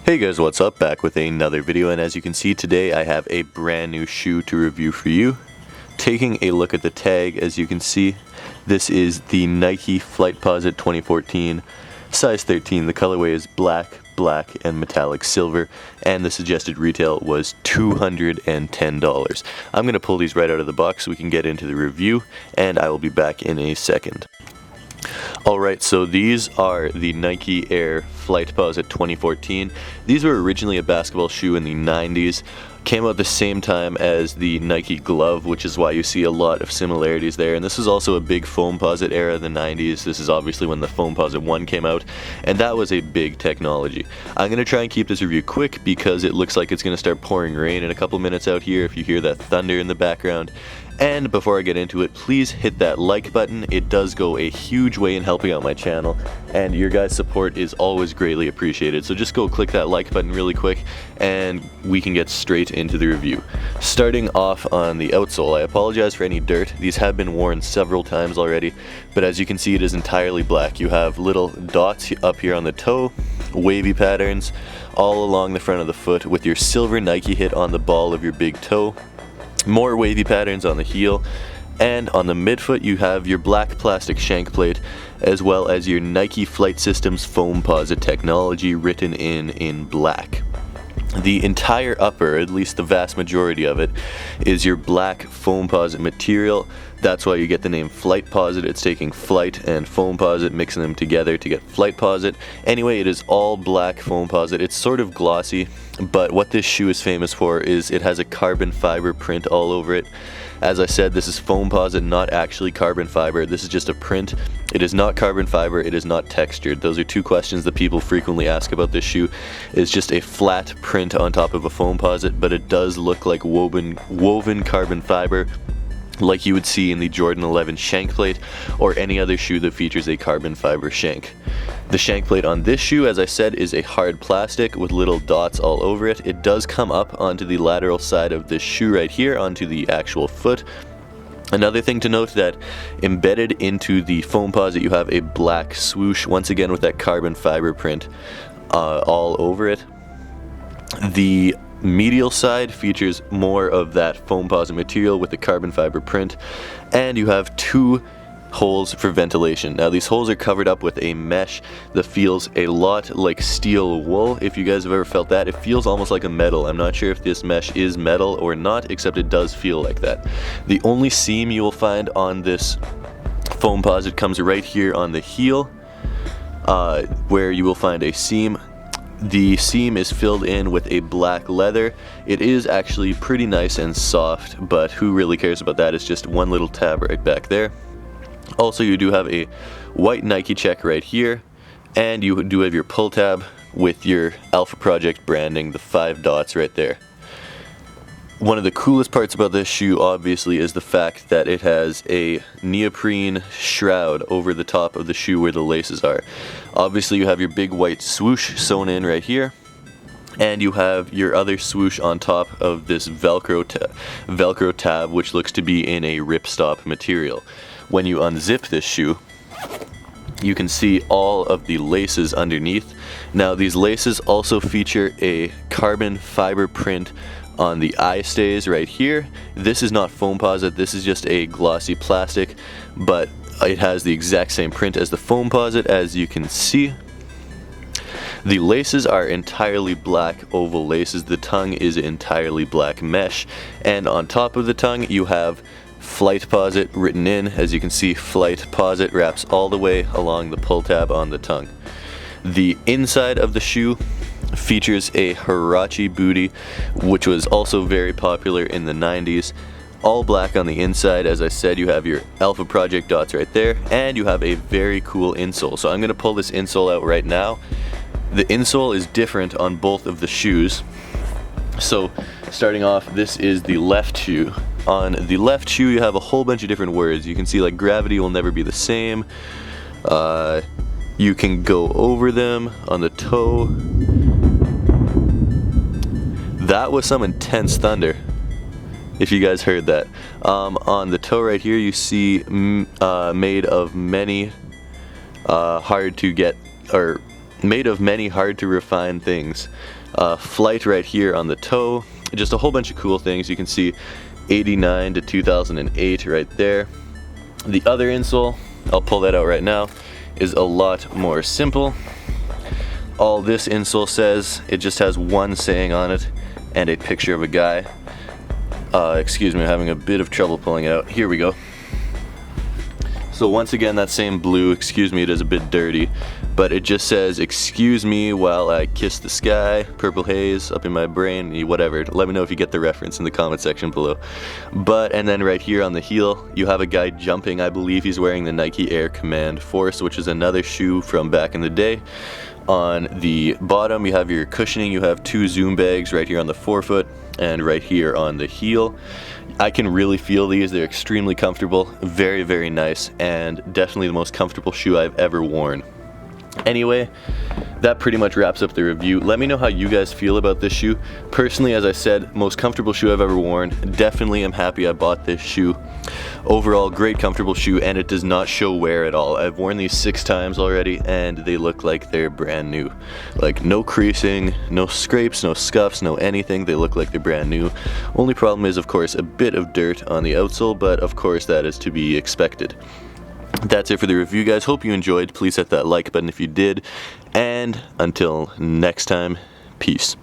Hey guys, what's up? Back with another video, and as you can see today I have a brand new shoe to review for you. Taking a look at the tag, as you can see, this is the Nike Flightposite 2014, size 13. The colorway is black, and metallic silver, and the suggested retail was $210. I'm going to pull these right out of the box so we can get into the review, and I will be back in a second. Alright, so these are the Nike Air Flightposite 2014. These were originally a basketball shoe in the 90s. Came out the same time as the Nike Glove, which is why you see a lot of similarities there. And this is also a big Foamposite era of the 90s. This is obviously when the Foamposite 1 came out, and that was a big technology. I'm going to try and keep this review quick because it looks like it's going to start pouring rain in a couple minutes out here if you hear that thunder in the background. And before I get into it, please hit that like button. It does go a huge way in helping out my channel, and your guys' support is always greatly appreciated. So just go click that like button really quick and we can get straight into the review. Starting off on the outsole, I apologize for any dirt. These have been worn several times already, but as you can see, it is entirely black. You have little dots up here on the toe, wavy patterns all along the front of the foot with your silver Nike hit on the ball of your big toe. More wavy patterns on the heel, and on the midfoot you have your black plastic shank plate as well as your Nike Flight Systems Foamposite technology written in black. The entire upper, at least the vast majority of it, is your black Foamposite material. That's why you get the name Flightposite. It's taking flight and Foamposite, mixing them together to get Flightposite. Anyway, it is all black Foamposite. It's sort of glossy, but what this shoe is famous for is it has a carbon fiber print all over it. As I said, this is Foamposite, not actually carbon fiber. This is just a print. It is not carbon fiber, it is not textured. Those are two questions that people frequently ask about this shoe. It's just a flat print on top of a Foamposite, but it does look like woven carbon fiber, like you would see in the Jordan 11 shank plate or any other shoe that features a carbon fiber shank. The shank plate on this shoe, as I said, is a hard plastic with little dots all over it. It does come up onto the lateral side of this shoe right here, onto the actual foot. Another thing to note, that embedded into the Foamposite you have a black swoosh, once again with that carbon fiber print all over it. The medial side features more of that Foamposite material with the carbon fiber print, and you have two holes for ventilation. Now these holes are covered up with a mesh that feels a lot like steel wool. If you guys have ever felt that, it feels almost like a metal. I'm not sure if this mesh is metal or not, except it does feel like that. The only seam you will find on this Foamposite comes right here on the heel, where you will find a seam. The seam is filled in with a black leather. It is actually pretty nice and soft, but who really cares about that? It's just one little tab right back there. Also, you do have a white Nike check right here, and you do have your pull tab with your Alpha Project branding, the 5 dots right there. One of the coolest parts about this shoe, obviously, is the fact that it has a neoprene shroud over the top of the shoe where the laces are. Obviously, you have your big white swoosh sewn in right here, and you have your other swoosh on top of this Velcro tab, which looks to be in a ripstop material. When you unzip this shoe, you can see all of the laces underneath. Now, these laces also feature a carbon fiber print on the eye stays right here. This is not Foamposite, this is just a glossy plastic, but it has the exact same print as the Foamposite, as you can see. The laces are entirely black oval laces. The tongue is entirely black mesh, and on top of the tongue you have Flightposite written in. As you can see, Flightposite wraps all the way along the pull tab on the tongue. The inside of the shoe features a Huarache booty, which was also very popular in the 90s. All black on the inside. As I said, you have your Alpha Project dots right there, and you have a very cool insole. So I'm going to pull this insole out right now. The insole is different on both of the shoes. So starting off, this is the left shoe. On the left shoe you have a whole bunch of different words. You can see like gravity will never be the same. You can go over them. On the toe, that was some intense thunder, if you guys heard that. On the toe right here you see made of many hard to get, or made of many hard to refine things. Flight right here on the toe, just a whole bunch of cool things. You can see 89 to 2008 right there. The other insole, I'll pull that out right now, is a lot more simple. All this insole says, it just has one saying on it and a picture of a guy. Excuse me, I'm having a bit of trouble pulling it out. Here we go. So once again, that same blue, excuse me, it is a bit dirty, but it just says, excuse me while I kiss the sky, purple haze up in my brain, whatever. Let me know if you get the reference in the comment section below. And then right here on the heel, you have a guy jumping. I believe he's wearing the Nike Air Command Force, which is another shoe from back in the day. On the bottom, you have your cushioning. You have two zoom bags right here on the forefoot and right here on the heel. I can really feel these. They're extremely comfortable, very, very nice, and definitely the most comfortable shoe I've ever worn. Anyway, that pretty much wraps up the review. Let me know how you guys feel about this shoe. Personally, as I said, most comfortable shoe I've ever worn. Definitely am happy I bought this shoe. Overall, great comfortable shoe, and it does not show wear at all. I've worn these 6 times already, and they look like they're brand new. Like, no creasing, no scrapes, no scuffs, no anything. They look like they're brand new. Only problem is, of course, a bit of dirt on the outsole, but of course that is to be expected. That's it for the review, guys. Hope you enjoyed. Please hit that like button if you did. And until next time, peace.